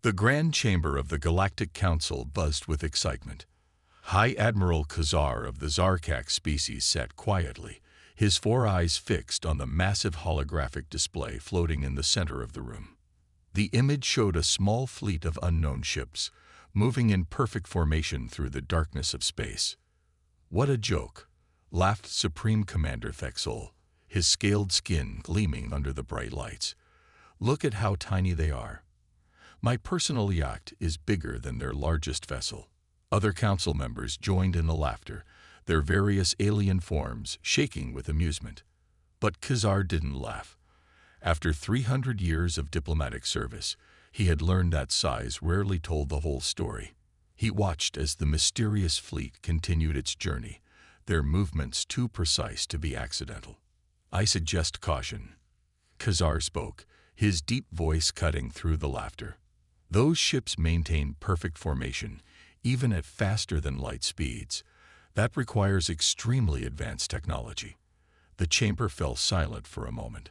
The Grand Chamber of the Galactic Council buzzed with excitement. High Admiral Khazar of the Zarkak species sat quietly, his four eyes fixed on the massive holographic display floating in the center of the room. The image showed a small fleet of unknown ships, moving in perfect formation through the darkness of space. "What a joke," laughed Supreme Commander Thexol, his scaled skin gleaming under the bright lights. "Look at how tiny they are. My personal yacht is bigger than their largest vessel." Other council members joined in the laughter, their various alien forms shaking with amusement. But Khazar didn't laugh. After 300 years of diplomatic service, he had learned that size rarely told the whole story. He watched as the mysterious fleet continued its journey, their movements too precise to be accidental. "I suggest caution," Khazar spoke, his deep voice cutting through the laughter. "Those ships maintain perfect formation, even at faster-than-light speeds. That requires extremely advanced technology." The chamber fell silent for a moment.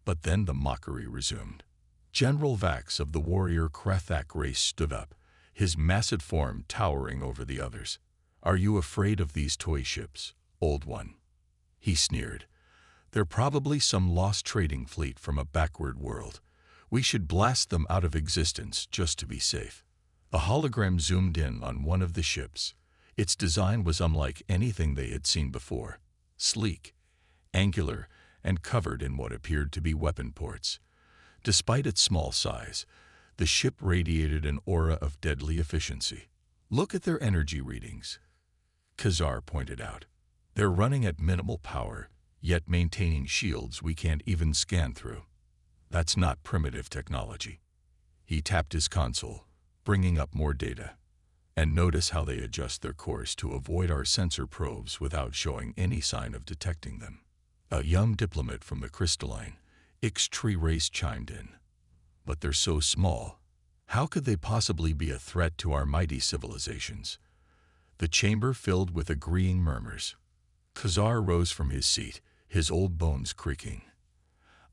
But then the mockery resumed. General Vax of the warrior Krethak race stood up, his massive form towering over the others. "Are you afraid of these toy ships, old one?" he sneered. "They're probably some lost trading fleet from a backward world. We should blast them out of existence just to be safe." A hologram zoomed in on one of the ships. Its design was unlike anything they had seen before. Sleek, angular, and covered in what appeared to be weapon ports. Despite its small size, the ship radiated an aura of deadly efficiency. "Look at their energy readings," Khazar pointed out. "They're running at minimal power, yet maintaining shields we can't even scan through. That's not primitive technology." He tapped his console, bringing up more data. "And notice how they adjust their course to avoid our sensor probes without showing any sign of detecting them." A young diplomat from the crystalline, X-Tree race chimed in. "But they're so small. How could they possibly be a threat to our mighty civilizations?" The chamber filled with agreeing murmurs. Khazar rose from his seat, his old bones creaking.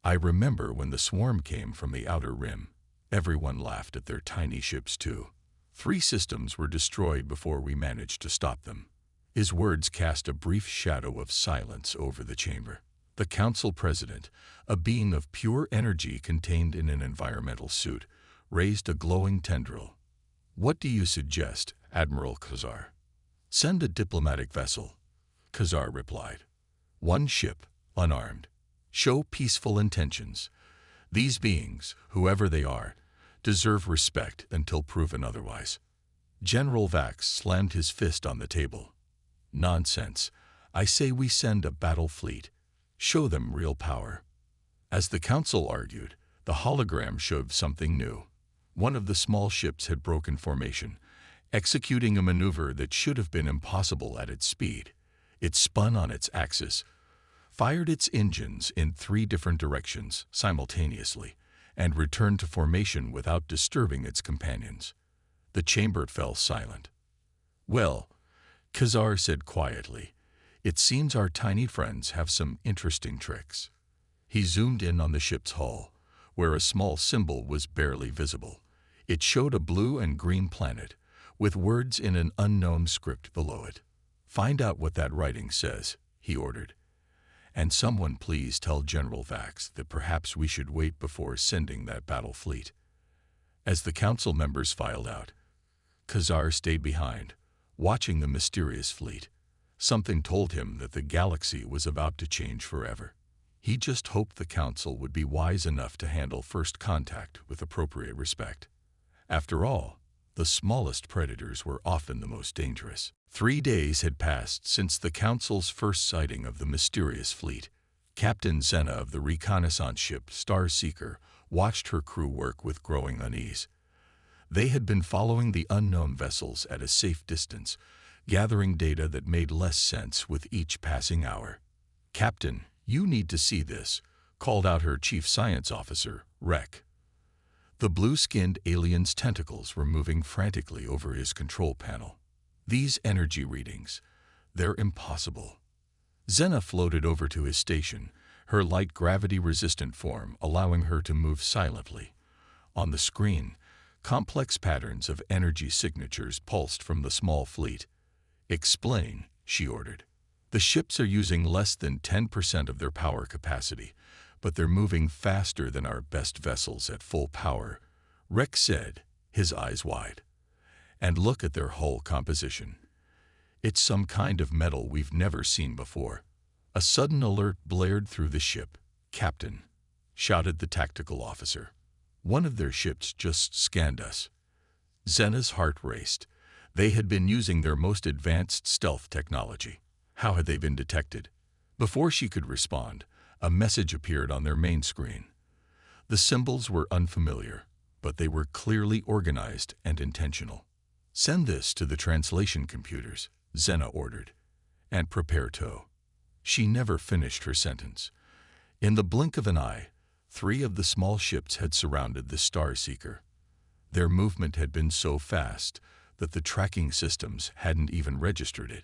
"I remember when the swarm came from the outer rim. Everyone laughed at their tiny ships too. 3 systems were destroyed before we managed to stop them." His words cast a brief shadow of silence over the chamber. The council president, a being of pure energy contained in an environmental suit, raised a glowing tendril. "What do you suggest, Admiral Khazar?" "Send a diplomatic vessel," Khazar replied. "One ship, unarmed. Show peaceful intentions. These beings, whoever they are, deserve respect until proven otherwise." General Vax slammed his fist on the table. "Nonsense. I say we send a battle fleet. Show them real power." As the council argued, the hologram showed something new. One of the small ships had broken formation, executing a maneuver that should have been impossible at its speed. It spun on its axis, fired its engines in 3 different directions simultaneously, and returned to formation without disturbing its companions. The chamber fell silent. "Well," Khazar said quietly, "it seems our tiny friends have some interesting tricks." He zoomed in on the ship's hull, where a small symbol was barely visible. It showed a blue and green planet, with words in an unknown script below it. "Find out what that writing says," he ordered. "And someone please tell General Vax that perhaps we should wait before sending that battle fleet." As the council members filed out, Khazar stayed behind, watching the mysterious fleet. Something told him that the galaxy was about to change forever. He just hoped the council would be wise enough to handle first contact with appropriate respect. After all, the smallest predators were often the most dangerous. 3 days had passed since the council's first sighting of the mysterious fleet. Captain Zena of the reconnaissance ship Star Seeker watched her crew work with growing unease. They had been following the unknown vessels at a safe distance, gathering data that made less sense with each passing hour. "Captain, you need to see this," called out her chief science officer, Rek. The blue-skinned alien's tentacles were moving frantically over his control panel. "These energy readings, they're impossible." Zena floated over to his station, her light gravity-resistant form allowing her to move silently. On the screen, Complex patterns of energy signatures pulsed from the small fleet. "Explain," she ordered. "The ships are using less than 10% of their power capacity, but they're moving faster than our best vessels at full power," Rex said, his eyes wide. "And look at their hull composition. It's some kind of metal we've never seen before." A sudden alert blared through the ship. "Captain," shouted the tactical officer. "One of their ships just scanned us." Xena's heart raced. They had been using their most advanced stealth technology. How had they been detected? Before she could respond, a message appeared on their main screen. The symbols were unfamiliar, but they were clearly organized and intentional. "Send this to the translation computers," Xena ordered, "and prepare tow." She never finished her sentence. In the blink of an eye, 3 of the small ships had surrounded the Star Seeker. Their movement had been so fast that the tracking systems hadn't even registered it.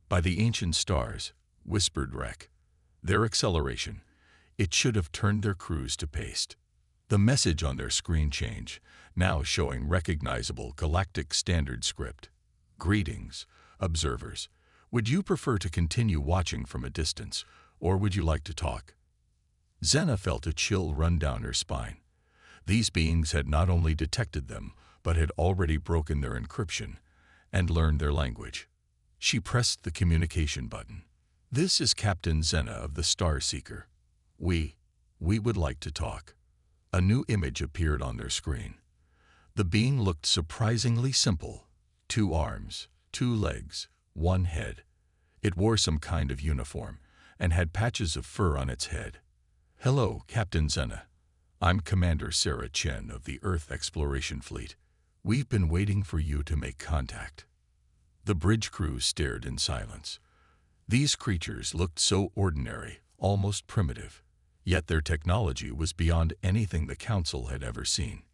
"By the ancient stars," whispered Rek. "Their acceleration, it should have turned their crews to paste." The message on their screen changed, now showing recognizable galactic standard script. "Greetings, observers. Would you prefer to continue watching from a distance, or would you like to talk?" Xena felt a chill run down her spine. These beings had not only detected them, but had already broken their encryption and learned their language. She pressed the communication button. "This is Captain Xena of the Star Seeker. We would like to talk." A new image appeared on their screen. The being looked surprisingly simple. 2 arms, 2 legs, 1 head. It wore some kind of uniform and had patches of fur on its head. "Hello, Captain Xena. I'm Commander Sarah Chen of the Earth Exploration Fleet. We've been waiting for you to make contact." The bridge crew stared in silence. These creatures looked so ordinary, almost primitive, yet their technology was beyond anything the Council had ever seen.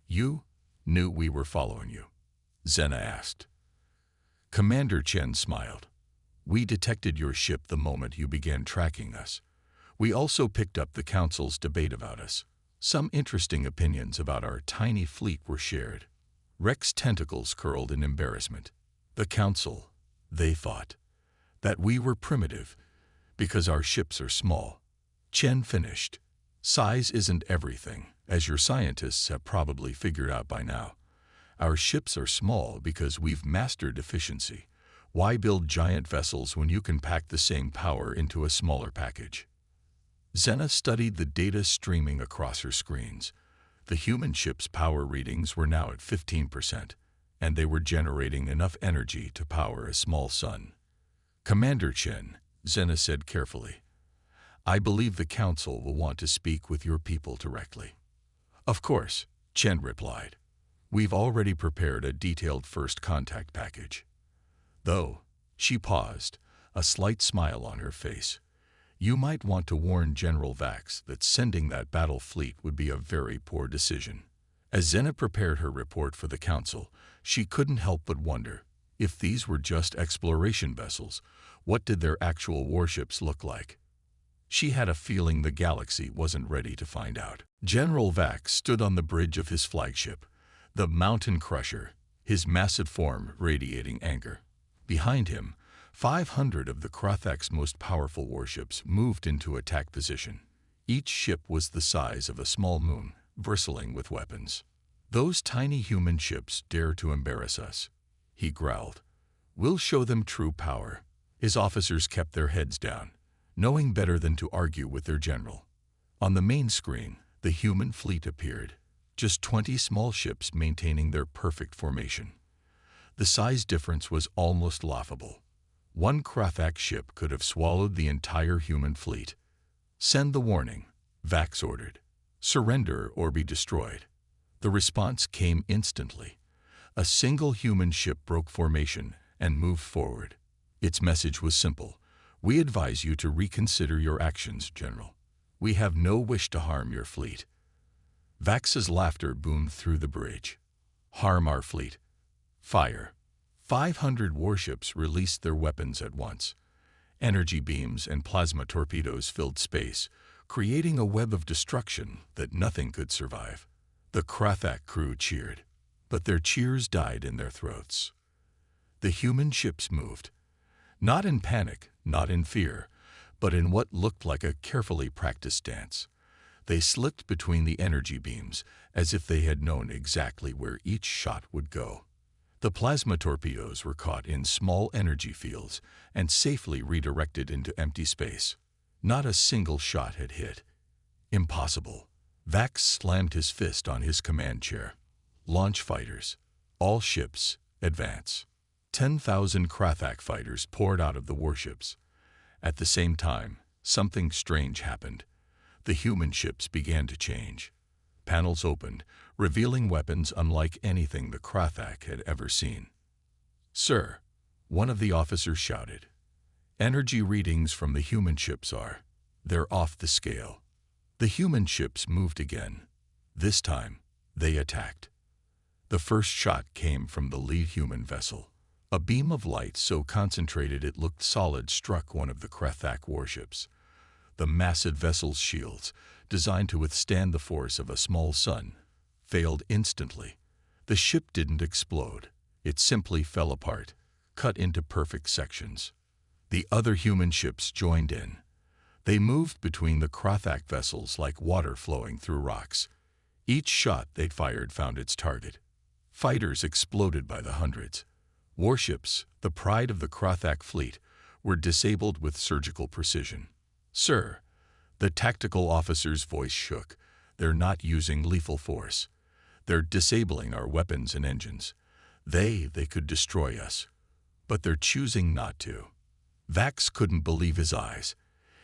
"You knew we were following you?" Xena asked. Commander Chen smiled. "We detected your ship the moment you began tracking us. We also picked up the Council's debate about us. Some interesting opinions about our tiny fleet were shared." Rex's tentacles curled in embarrassment. The Council, they thought, that we were primitive because our ships are small. Chen finished. "Size isn't everything, as your scientists have probably figured out by now. Our ships are small because we've mastered efficiency. Why build giant vessels when you can pack the same power into a smaller package?" Xena studied the data streaming across her screens. The human ship's power readings were now at 15%, and they were generating enough energy to power a small sun. "Commander Chen," Xena said carefully, "I believe the Council will want to speak with your people directly." "Of course," Chen replied. "We've already prepared a detailed first contact package." Though, she paused, a slight smile on her face. "You might want to warn General Vax that sending that battle fleet would be a very poor decision." As Xena prepared her report for the Council, she couldn't help but wonder, if these were just exploration vessels, what did their actual warships look like? She had a feeling the galaxy wasn't ready to find out. General Vax stood on the bridge of his flagship, the Mountain Crusher, his massive form radiating anger. Behind him, 500 of the Krothak's most powerful warships moved into attack position. Each ship was the size of a small moon, bristling with weapons. "Those tiny human ships dare to embarrass us," he growled. "We'll show them true power." His officers kept their heads down, knowing better than to argue with their general. On the main screen, the human fleet appeared, just 20 small ships maintaining their perfect formation. The size difference was almost laughable. One Krothak ship could have swallowed the entire human fleet. "Send the warning," Vax ordered. "Surrender or be destroyed." The response came instantly. A single human ship broke formation and moved forward. Its message was simple. "We advise you to reconsider your actions, General. We have no wish to harm your fleet." Vax's laughter boomed through the bridge. "Harm our fleet? Fire." 500 warships released their weapons at once. Energy beams and plasma torpedoes filled space, creating a web of destruction that nothing could survive. The Krathak crew cheered, but their cheers died in their throats. The human ships moved, not in panic, not in fear, but in what looked like a carefully practiced dance. They slipped between the energy beams as if they had known exactly where each shot would go. The plasma torpedoes were caught in small energy fields and safely redirected into empty space. Not a single shot had hit. Impossible. Vax slammed his fist on his command chair. Launch fighters. All ships, advance. 10,000 Krathak fighters poured out of the warships. At the same time, something strange happened. The human ships began to change. Panels opened, revealing weapons unlike anything the Krathak had ever seen. "Sir," one of the officers shouted, "energy readings from the human ships they're off the scale." The human ships moved again. This time, they attacked. The first shot came from the lead human vessel. A beam of light so concentrated it looked solid struck one of the Krathak warships. The massive vessel's shields, designed to withstand the force of a small sun, failed instantly. The ship didn't explode. It simply fell apart, cut into perfect sections. The other human ships joined in. They moved between the Krathak vessels like water flowing through rocks. Each shot they'd fired found its target. Fighters exploded by the hundreds. Warships, the pride of the Krathak fleet, were disabled with surgical precision. "Sir," the tactical officer's voice shook, "they're not using lethal force. They're disabling our weapons and engines. They could destroy us, but they're choosing not to." Vax couldn't believe his eyes.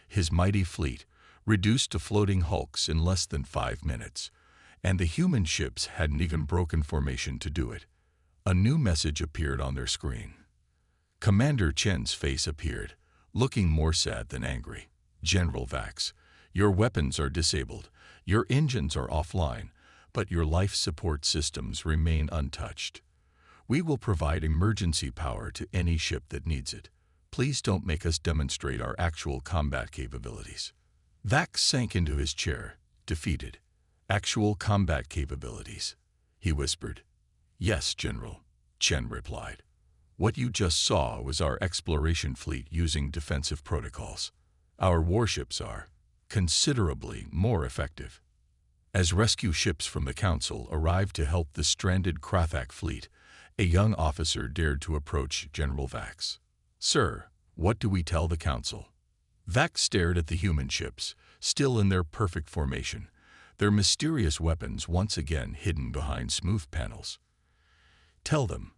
His mighty fleet, reduced to floating hulks in less than 5 minutes, and the human ships hadn't even broken formation to do it. A new message appeared on their screen. Commander Chen's face appeared, looking more sad than angry. "General Vax, your weapons are disabled, your engines are offline, but your life support systems remain untouched. We will provide emergency power to any ship that needs it. Please don't make us demonstrate our actual combat capabilities." Vax sank into his chair, defeated. "Actual combat capabilities," he whispered. "Yes, General," Chen replied. "What you just saw was our exploration fleet using defensive protocols. Our warships are considerably more effective." As rescue ships from the Council arrived to help the stranded Krathak fleet, a young officer dared to approach General Vax. "Sir, what do we tell the Council?" Vax stared at the human ships, still in their perfect formation, their mysterious weapons once again hidden behind smooth panels. "Tell them,"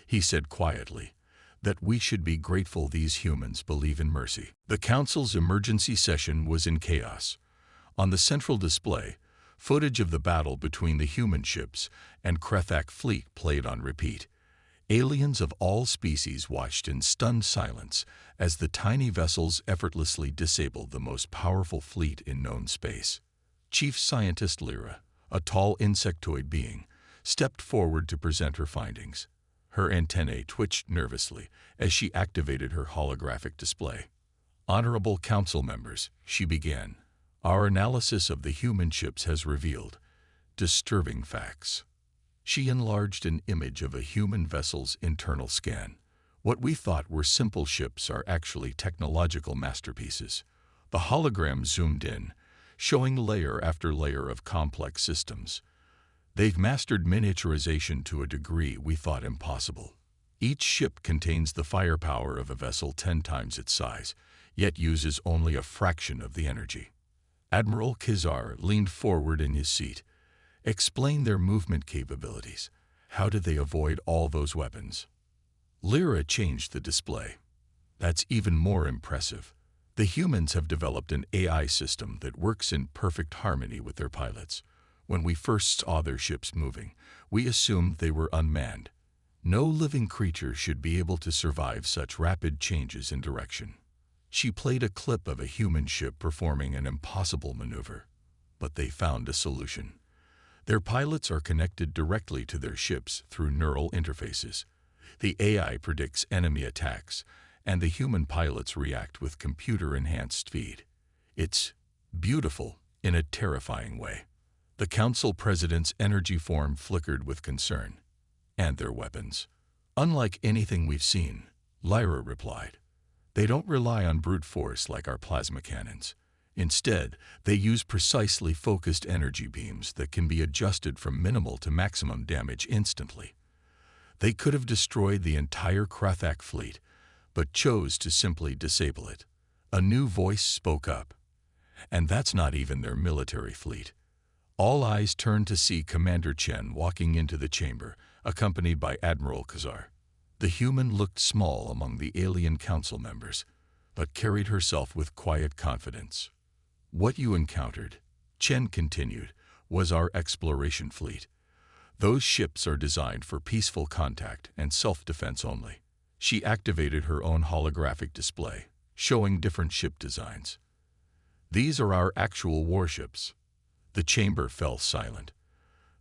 he said quietly, "that we should be grateful these humans believe in mercy." The Council's emergency session was in chaos. On the central display, footage of the battle between the human ships and Krathak fleet played on repeat. Aliens of all species watched in stunned silence as the tiny vessels effortlessly disabled the most powerful fleet in known space. Chief Scientist Lyra, a tall insectoid being, stepped forward to present her findings. Her antennae twitched nervously as she activated her holographic display. "Honorable Council members," she began, "our analysis of the human ships has revealed disturbing facts." She enlarged an image of a human vessel's internal scan. What we thought were simple ships are actually technological masterpieces. The hologram zoomed in, showing layer after layer of complex systems. They've mastered miniaturization to a degree we thought impossible. Each ship contains the firepower of a vessel 10 times its size, yet uses only a fraction of the energy. Admiral Kizar leaned forward in his seat. "Explain their movement capabilities. How did they avoid all those weapons?" Lyra changed the display. "That's even more impressive. The humans have developed an AI system that works in perfect harmony with their pilots. When we first saw their ships moving, we assumed they were unmanned. No living creature should be able to survive such rapid changes in direction." She played a clip of a human ship performing an impossible maneuver. But they found a solution. Their pilots are connected directly to their ships through neural interfaces. The AI predicts enemy attacks, and the human pilots react with computer-enhanced speed. It's beautiful in a terrifying way. The council president's energy form flickered with concern. And their weapons. Unlike anything we've seen, Lyra replied. They don't rely on brute force like our plasma cannons. Instead, they use precisely focused energy beams that can be adjusted from minimal to maximum damage instantly. They could have destroyed the entire Krathak fleet, but chose to simply disable it. A new voice spoke up. And that's not even their military fleet. All eyes turned to see Commander Chen walking into the chamber, accompanied by Admiral Khazar. The human looked small among the alien council members, but carried herself with quiet confidence. What you encountered, Chen continued, was our exploration fleet. Those ships are designed for peaceful contact and self-defense only. She activated her own holographic display, showing different ship designs. These are our actual warships. The chamber fell silent.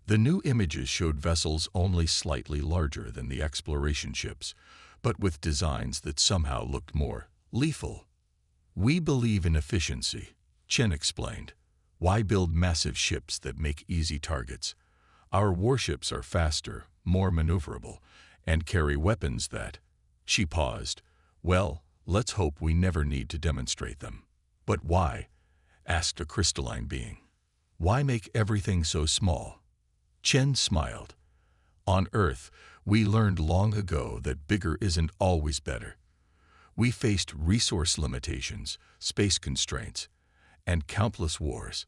The new images showed vessels only slightly larger than the exploration ships, but with designs that somehow looked more lethal. We believe in efficiency, Chen explained. Why build massive ships that make easy targets? Our warships are faster, more maneuverable, and carry weapons that... She paused. Well, let's hope we never need to demonstrate them. But why? Asked a crystalline being. Why make everything so small? Chen smiled. On Earth, we learned long ago that bigger isn't always better. We faced resource limitations, space constraints, and countless wars.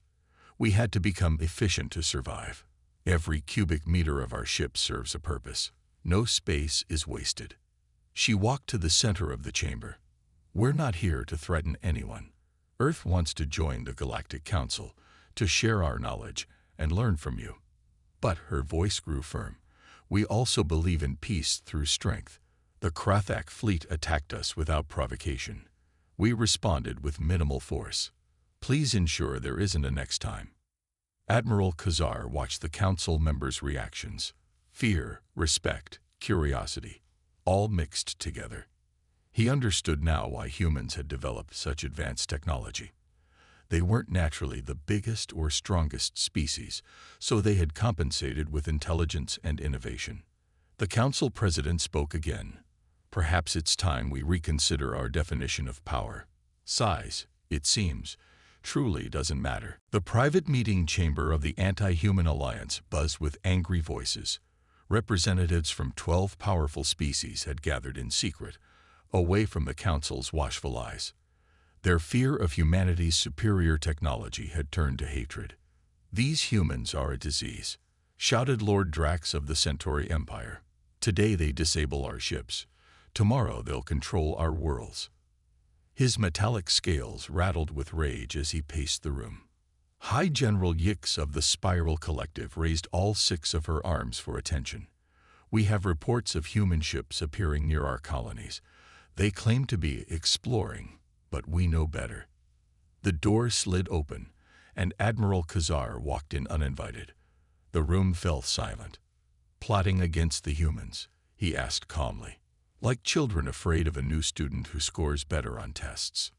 We had to become efficient to survive. Every cubic meter of our ship serves a purpose. No space is wasted. She walked to the center of the chamber. We're not here to threaten anyone. Earth wants to join the Galactic Council, to share our knowledge and learn from you. But her voice grew firm. We also believe in peace through strength. The Krathak fleet attacked us without provocation. We responded with minimal force. Please ensure there isn't a next time. Admiral Khazar watched the council members' reactions. Fear, respect, curiosity, all mixed together. He understood now why humans had developed such advanced technology. They weren't naturally the biggest or strongest species, so they had compensated with intelligence and innovation. The council president spoke again. Perhaps it's time we reconsider our definition of power. Size, it seems, truly doesn't matter. The private meeting chamber of the Anti-Human Alliance buzzed with angry voices. Representatives from 12 powerful species had gathered in secret, away from the council's watchful eyes. Their fear of humanity's superior technology had turned to hatred. These humans are a disease, shouted Lord Drax of the Centauri Empire. Today they disable our ships. Tomorrow they'll control our worlds. His metallic scales rattled with rage as he paced the room. High General Yix of the Spiral Collective raised all 6 of her arms for attention. We have reports of human ships appearing near our colonies. They claim to be exploring, but we know better. The door slid open, and Admiral Khazar walked in uninvited. The room fell silent. Plotting against the humans, he asked calmly, like children afraid of a new student who scores better on tests.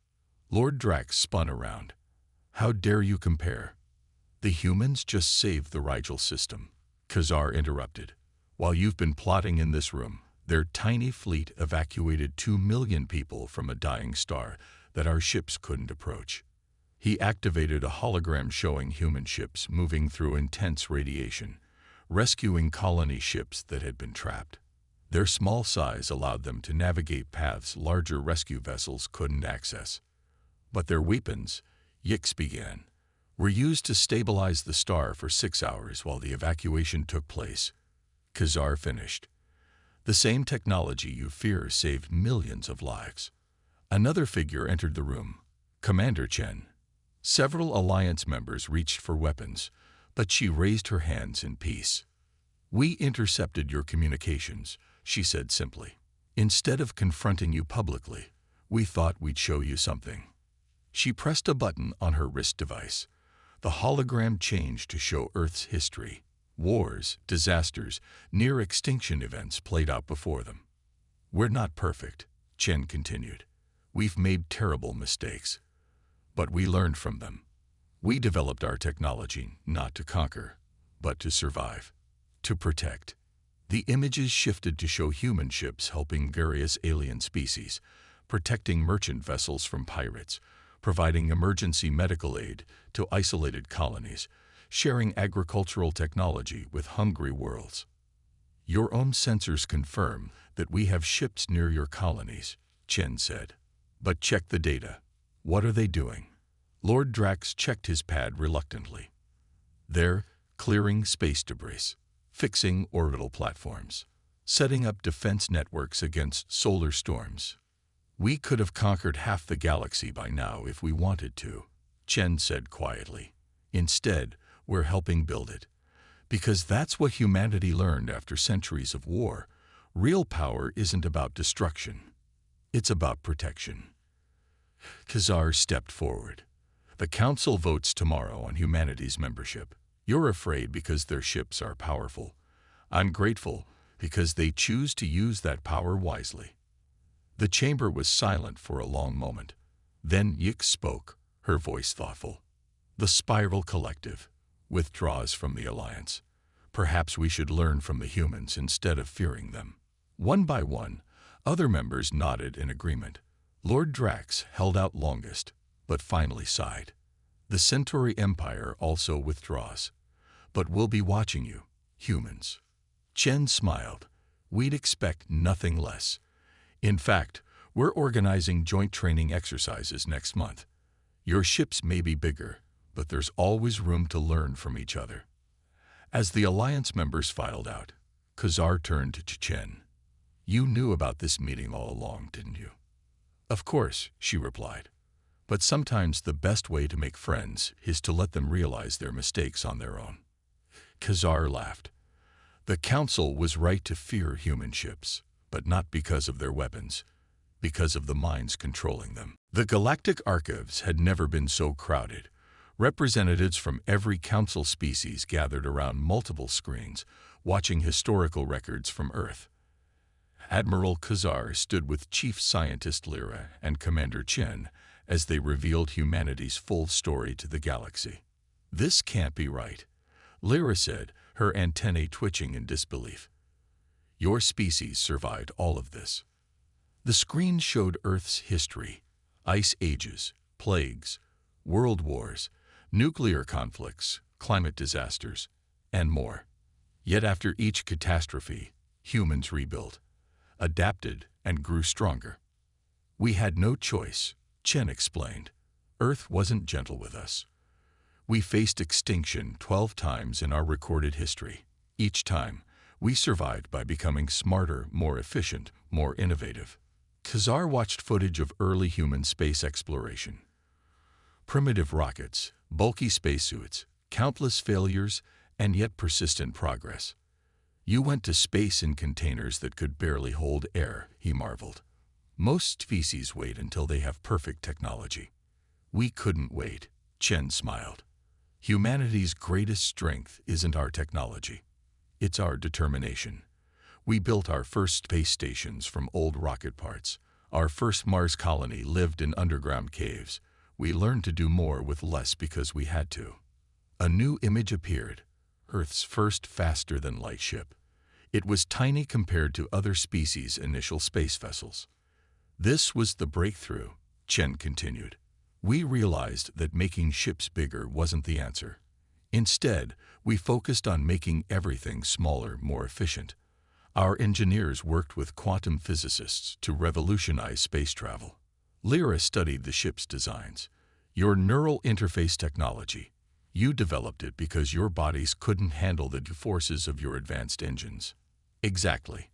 Lord Drax spun around. How dare you compare? The humans just saved the Rigel system, Khazar interrupted. While you've been plotting in this room, their tiny fleet evacuated 2 million people from a dying star that our ships couldn't approach. He activated a hologram showing human ships moving through intense radiation, rescuing colony ships that had been trapped. Their small size allowed them to navigate paths larger rescue vessels couldn't access. But their weapons, Yix began, were used to stabilize the star for 6 hours while the evacuation took place. Khazar finished. The same technology you fear saved millions of lives. Another figure entered the room, Commander Chen. Several Alliance members reached for weapons, but she raised her hands in peace. We intercepted your communications, she said simply. Instead of confronting you publicly, we thought we'd show you something. She pressed a button on her wrist device. The hologram changed to show Earth's history. Wars, disasters, near-extinction events played out before them. We're not perfect, Chen continued. We've made terrible mistakes. But we learned from them. We developed our technology not to conquer, but to survive, to protect. The images shifted to show human ships helping various alien species, protecting merchant vessels from pirates, providing emergency medical aid to isolated colonies, sharing agricultural technology with hungry worlds. Your own sensors confirm that we have ships near your colonies, Chen said. But check the data. What are they doing? Lord Drax checked his pad reluctantly. They're clearing space debris, fixing orbital platforms, setting up defense networks against solar storms. We could have conquered half the galaxy by now if we wanted to, Chen said quietly. Instead, we're helping build it. Because that's what humanity learned after centuries of war. Real power isn't about destruction. It's about protection. Khazar stepped forward. The Council votes tomorrow on humanity's membership. You're afraid because their ships are powerful. I'm grateful because they choose to use that power wisely. The chamber was silent for a long moment. Then Yik spoke, her voice thoughtful. The Spiral Collective withdraws from the Alliance. Perhaps we should learn from the humans instead of fearing them. One by one, other members nodded in agreement. Lord Drax held out longest, but finally sighed. The Centauri Empire also withdraws. But we'll be watching you, humans. Chen smiled. We'd expect nothing less. In fact, we're organizing joint training exercises next month. Your ships may be bigger, but there's always room to learn from each other. As the Alliance members filed out, Khazar turned to Chen. You knew about this meeting all along, didn't you? Of course, she replied. But sometimes the best way to make friends is to let them realize their mistakes on their own. Khazar laughed. The Council was right to fear human ships, but not because of their weapons, because of the minds controlling them. The Galactic Archives had never been so crowded. Representatives from every Council species gathered around multiple screens, watching historical records from Earth. Admiral Khazar stood with Chief Scientist Lyra and Commander Chen as they revealed humanity's full story to the galaxy. This can't be right, Lyra said, her antennae twitching in disbelief. Your species survived all of this. The screen showed Earth's history, ice ages, plagues, world wars, nuclear conflicts, climate disasters, and more. Yet after each catastrophe, humans rebuilt, adapted, and grew stronger. We had no choice, Chen explained. Earth wasn't gentle with us. We faced extinction 12 times in our recorded history. Each time, we survived by becoming smarter, more efficient, more innovative. Khazar watched footage of early human space exploration. Primitive rockets, bulky spacesuits, countless failures, and yet persistent progress. You went to space in containers that could barely hold air, he marveled. Most species wait until they have perfect technology. We couldn't wait, Chen smiled. Humanity's greatest strength isn't our technology. It's our determination. We built our first space stations from old rocket parts. Our first Mars colony lived in underground caves. We learned to do more with less because we had to. A new image appeared, Earth's first faster-than-light ship. It was tiny compared to other species' initial space vessels. This was the breakthrough, Chen continued. We realized that making ships bigger wasn't the answer. Instead, we focused on making everything smaller, more efficient. Our engineers worked with quantum physicists to revolutionize space travel. Lyra studied the ship's designs. Your neural interface technology. You developed it because your bodies couldn't handle the forces of your advanced engines. Exactly.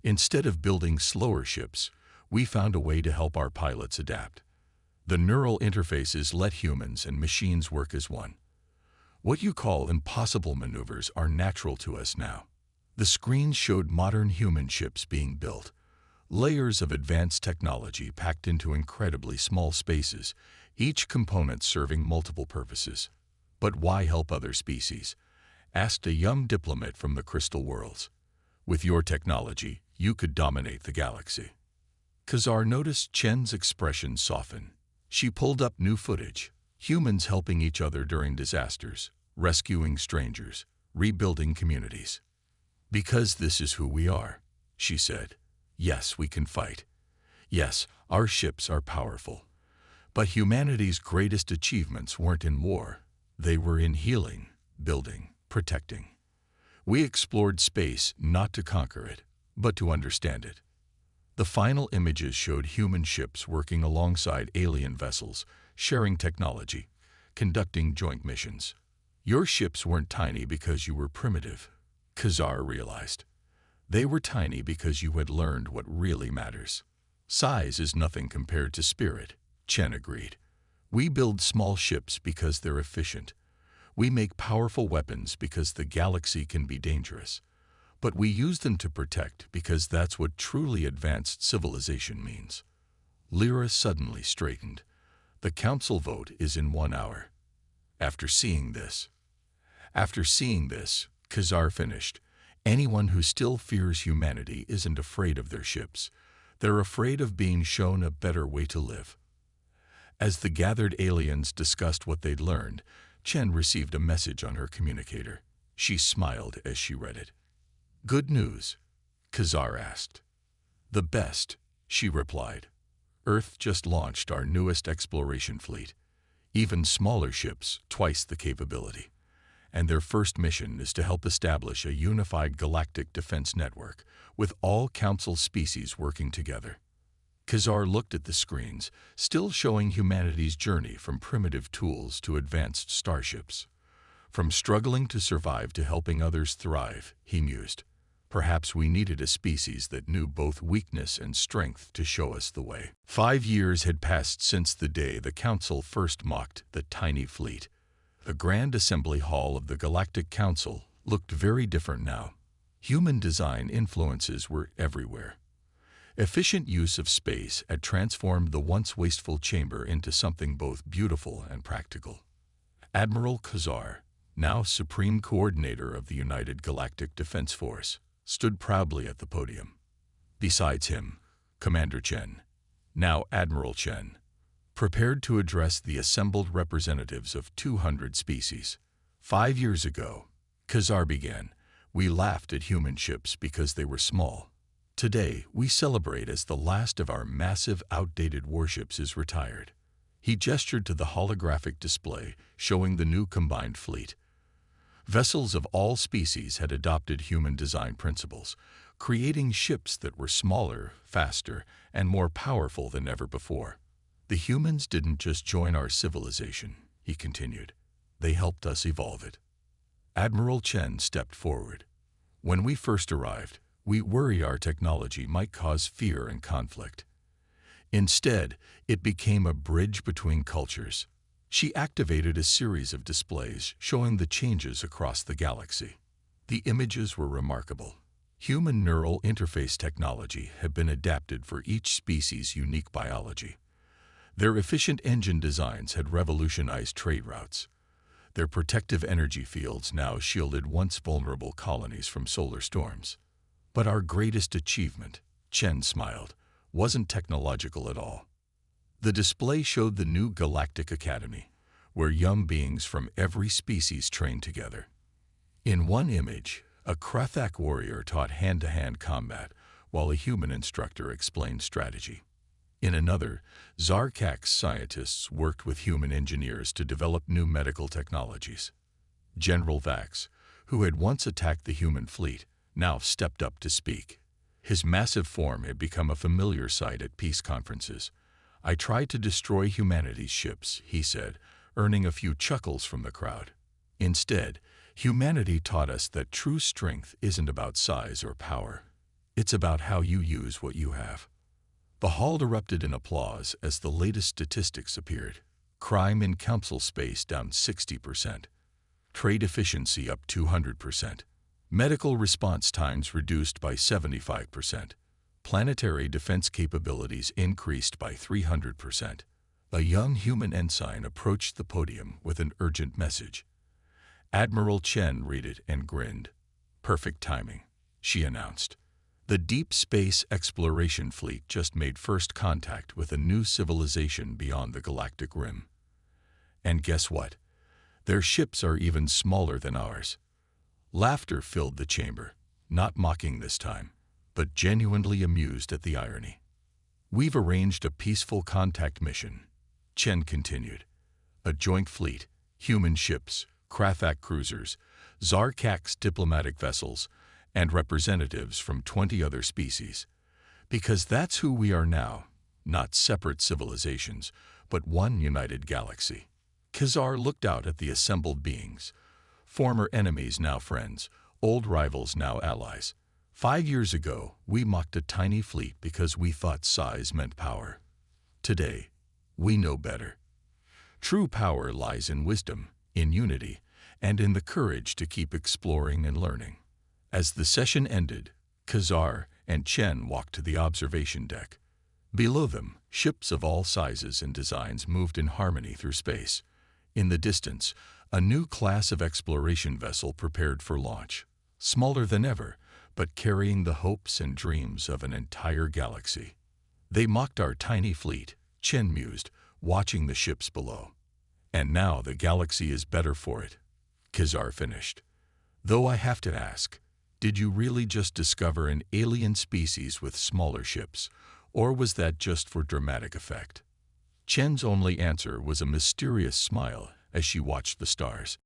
Instead of building slower ships, we found a way to help our pilots adapt. The neural interfaces let humans and machines work as one. What you call impossible maneuvers are natural to us now. The screen showed modern human ships being built, layers of advanced technology packed into incredibly small spaces, each component serving multiple purposes. But why help other species? Asked a young diplomat from the Crystal Worlds. With your technology, you could dominate the galaxy. Khazar noticed Chen's expression soften. She pulled up new footage. Humans helping each other during disasters, rescuing strangers, rebuilding communities. Because this is who we are, she said. Yes, we can fight. Yes, our ships are powerful. But humanity's greatest achievements weren't in war. They were in healing, building, protecting. We explored space not to conquer it, but to understand it. The final images showed human ships working alongside alien vessels, sharing technology, conducting joint missions. Your ships weren't tiny because you were primitive, Khazar realized. They were tiny because you had learned what really matters. Size is nothing compared to spirit, Chen agreed. We build small ships because they're efficient. We make powerful weapons because the galaxy can be dangerous. But we use them to protect because that's what truly advanced civilization means. Lyra suddenly straightened. The council vote is in 1 hour. After seeing this, Khazar finished, anyone who still fears humanity isn't afraid of their ships. They're afraid of being shown a better way to live. As the gathered aliens discussed what they'd learned, Chen received a message on her communicator. She smiled as she read it. Good news? Khazar asked. The best, she replied. Earth just launched our newest exploration fleet. Even smaller ships, twice the capability. And their first mission is to help establish a unified galactic defense network, with all Council species working together. Khazar looked at the screens, still showing humanity's journey from primitive tools to advanced starships. From struggling to survive to helping others thrive, he mused. Perhaps we needed a species that knew both weakness and strength to show us the way. 5 years had passed since the day the Council first mocked the tiny fleet. The Grand Assembly Hall of the Galactic Council looked very different now. Human design influences were everywhere. Efficient use of space had transformed the once wasteful chamber into something both beautiful and practical. Admiral Khazar, now Supreme Coordinator of the United Galactic Defense Force, stood proudly at the podium. Besides him, Commander Chen, now Admiral Chen, prepared to address the assembled representatives of 200 species. 5 years ago, Khazar began, we laughed at human ships because they were small. Today, we celebrate as the last of our massive, outdated warships is retired. He gestured to the holographic display showing the new combined fleet. Vessels of all species had adopted human design principles, creating ships that were smaller, faster, and more powerful than ever before. The humans didn't just join our civilization, he continued. They helped us evolve it. Admiral Chen stepped forward. When we first arrived, we worried our technology might cause fear and conflict. Instead, it became a bridge between cultures. She activated a series of displays showing the changes across the galaxy. The images were remarkable. Human neural interface technology had been adapted for each species' unique biology. Their efficient engine designs had revolutionized trade routes. Their protective energy fields now shielded once vulnerable colonies from solar storms. But our greatest achievement, Chen smiled, wasn't technological at all. The display showed the new Galactic Academy, where young beings from every species trained together. In one image, a Krathak warrior taught hand-to-hand combat, while a human instructor explained strategy. In another, Zarkak's scientists worked with human engineers to develop new medical technologies. General Vax, who had once attacked the human fleet, now stepped up to speak. His massive form had become a familiar sight at peace conferences. I tried to destroy humanity's ships, he said, earning a few chuckles from the crowd. Instead, humanity taught us that true strength isn't about size or power. It's about how you use what you have. The hall erupted in applause as the latest statistics appeared. Crime in council space down 60%. Trade efficiency up 200%. Medical response times reduced by 75%. Planetary defense capabilities increased by 300%. A young human ensign approached the podium with an urgent message. Admiral Chen read it and grinned. Perfect timing, she announced. The Deep Space Exploration Fleet just made first contact with a new civilization beyond the galactic rim. And guess what? Their ships are even smaller than ours. Laughter filled the chamber, not mocking this time, but genuinely amused at the irony. We've arranged a peaceful contact mission, Chen continued. A joint fleet, human ships, Krathak cruisers, Zarkak's diplomatic vessels, and representatives from 20 other species. Because that's who we are now, not separate civilizations, but one united galaxy. Khazar looked out at the assembled beings. Former enemies now friends, old rivals now allies. 5 years ago, we mocked a tiny fleet because we thought size meant power. Today, we know better. True power lies in wisdom, in unity, and in the courage to keep exploring and learning. As the session ended, Khazar and Chen walked to the observation deck. Below them, ships of all sizes and designs moved in harmony through space. In the distance, a new class of exploration vessel prepared for launch, smaller than ever, but carrying the hopes and dreams of an entire galaxy. They mocked our tiny fleet, Chen mused, watching the ships below. And now the galaxy is better for it, Khazar finished. Though I have to ask, did you really just discover an alien species with smaller ships, or was that just for dramatic effect? Chen's only answer was a mysterious smile as she watched the stars.